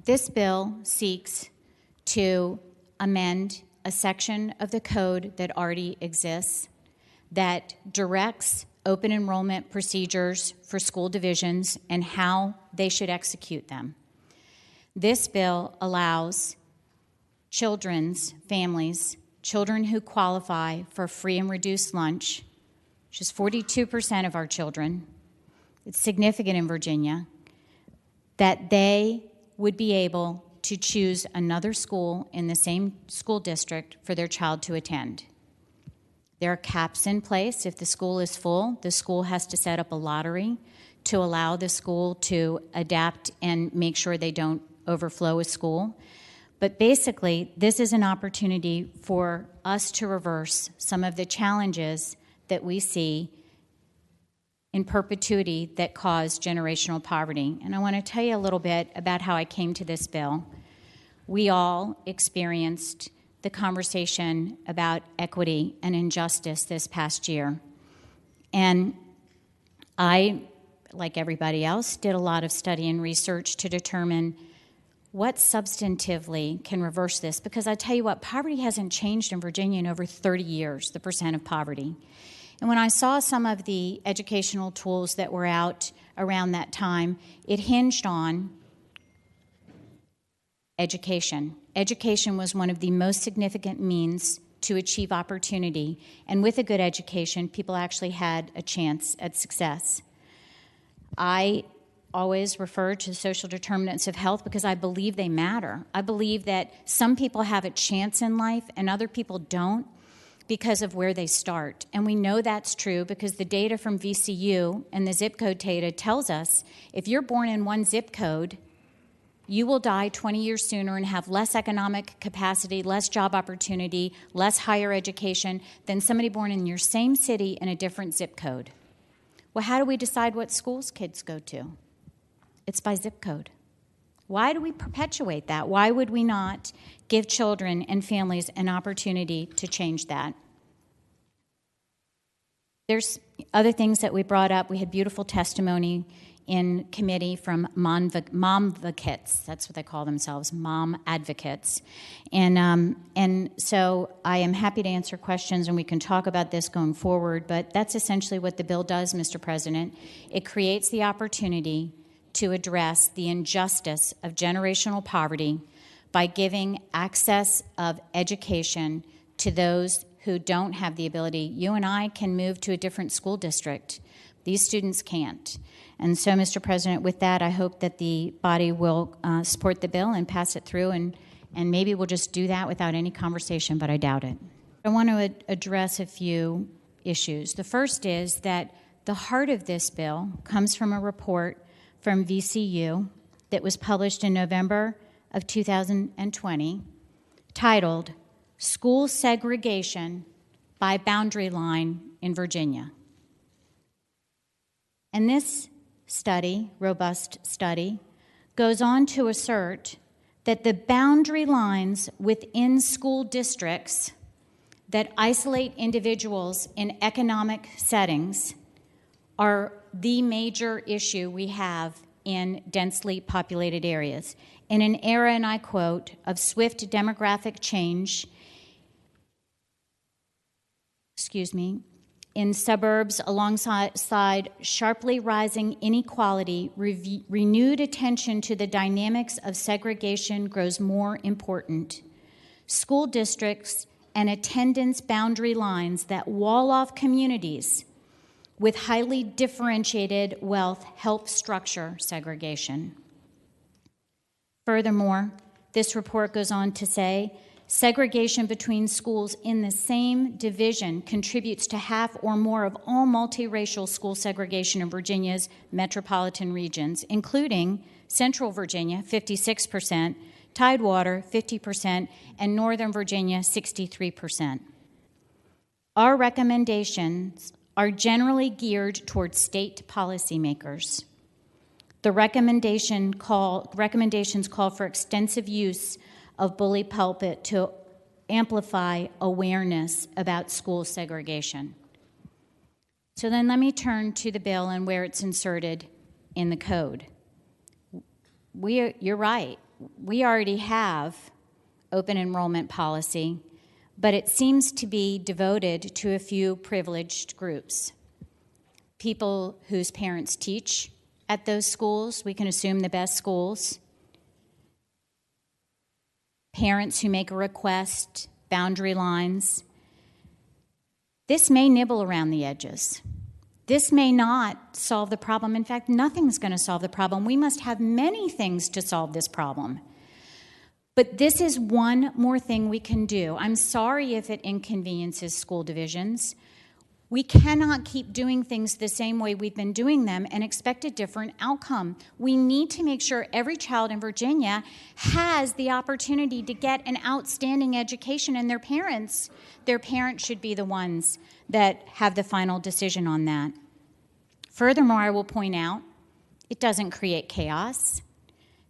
This bill seeks to amend a section of the code that already exists that directs open enrollment procedures for school divisions and how they should execute them. This bill allows families, children who qualify for free and reduced lunch, which is 42% of our children, it's significant in Virginia, that they would be able to choose another school in the same school district for their child to attend. There are caps in place. If the school is full, the school has to set up a lottery to allow the school to adapt and make sure they don't overflow a school. But basically, this is an opportunity for us to reverse some of the challenges that we see in perpetuity that cause generational poverty. And I want to tell you a little bit about how I came to this bill. We all experienced the conversation about equity and injustice this past year. And I, like everybody else, did a lot of study and research to determine what substantively can reverse this. Because I tell you what, poverty hasn't changed in Virginia in over 30 years, the percent of poverty. And when I saw some of the educational tools that were out around that time, it hinged on education. Education was one of the most significant means to achieve opportunity. And with a good education, people actually had a chance at success. I always refer to social determinants of health because I believe they matter. I believe that some people have a chance in life and other people don't, because of where they start. And we know that's true because the data from VCU and the zip code data tells us if you're born in one zip code, you will die 20 years sooner and have less economic capacity, less job opportunity, less higher education than somebody born in your same city in a different zip code. Well, how do we decide what schools kids go to? It's by zip code. Why do we perpetuate that? Why would we not give children and families an opportunity to change that? There's other things that we brought up. We had beautiful testimony in committee from momvocates. That's what they call themselves, mom advocates. And so I am happy to answer questions, and we can talk about this going forward, but that's essentially what the bill does, Mr. President. It creates the opportunity to address the injustice of generational poverty by giving access of education to those who don't have the ability. You and I can move to a different school district. These students can't. And so, Mr. President, with that, I hope that the body will support the bill and pass it through, and maybe we'll just do that without any conversation, but I doubt it. I want to address a few issues. The first is that the heart of this bill comes from a report from VCU that was published in November of 2020, titled School Segregation by Boundary Line in Virginia. And this study, robust study, goes on to assert that the boundary lines within school districts that isolate individuals in economic settings are the major issue we have in densely populated areas. In an era, and I quote, of swift demographic change, in suburbs alongside sharply rising inequality, renewed attention to the dynamics of segregation grows more important. School districts and attendance boundary lines that wall off communities with highly differentiated wealth help structure segregation. Furthermore, this report goes on to say, segregation between schools in the same division contributes to half or more of all multiracial school segregation in Virginia's metropolitan regions, including Central Virginia, 56%, Tidewater, 50%, and Northern Virginia, 63%. Our recommendations are generally geared towards state policymakers. The recommendations call for extensive use of bully pulpit to amplify awareness about school segregation. So then let me turn to the bill and where it's inserted in the code. You're right. we already have open enrollment policy, but it seems to be devoted to a few privileged groups. People whose parents teach at those schools, we can assume the best schools. Parents who make a request, boundary lines. This may nibble around the edges. This may not solve the problem. In fact, nothing's going to solve the problem. We must have many things to solve this problem. But this is one more thing we can do. I'm sorry if it inconveniences school divisions. We cannot keep doing things the same way we've been doing them and expect a different outcome. We need to make sure every child in Virginia has the opportunity to get an outstanding education, and their parents should be the ones that have the final decision on that. Furthermore, I will point out, it doesn't create chaos.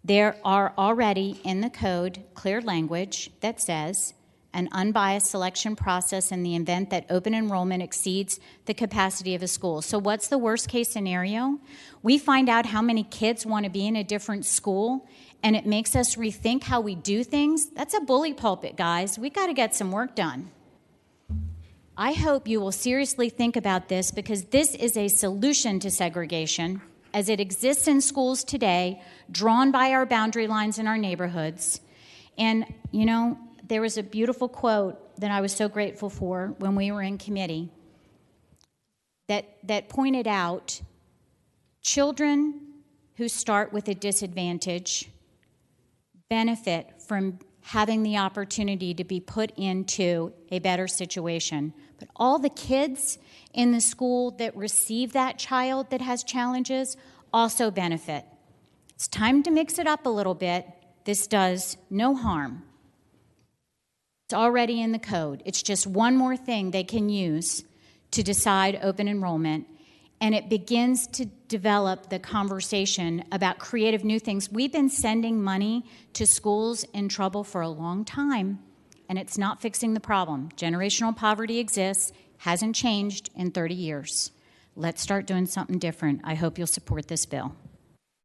There are already in the code clear language that says an unbiased selection process in the event that open enrollment exceeds the capacity of a school. So what's the worst case scenario? We find out how many kids want to be in a different school, and it makes us rethink how we do things. That's a bully pulpit, guys. We got to get some work done. I hope you will seriously think about this, because this is a solution to segregation as it exists in schools today, drawn by our boundary lines in our neighborhoods. And, you know, there was a beautiful quote that I was so grateful for when we were in committee that pointed out children who start with a disadvantage benefit from having the opportunity to be put into a better situation. But all the kids in the school that receive that child that has challenges also benefit. It's time to mix it up a little bit. This does no harm. It's already in the code. It's just one more thing they can use to decide open enrollment, and it begins to develop the conversation about creative new things. We've been sending money to schools in trouble for a long time, and it's not fixing the problem. Generational poverty exists, hasn't changed in 30 years. Let's start doing something different. I hope you'll support this bill.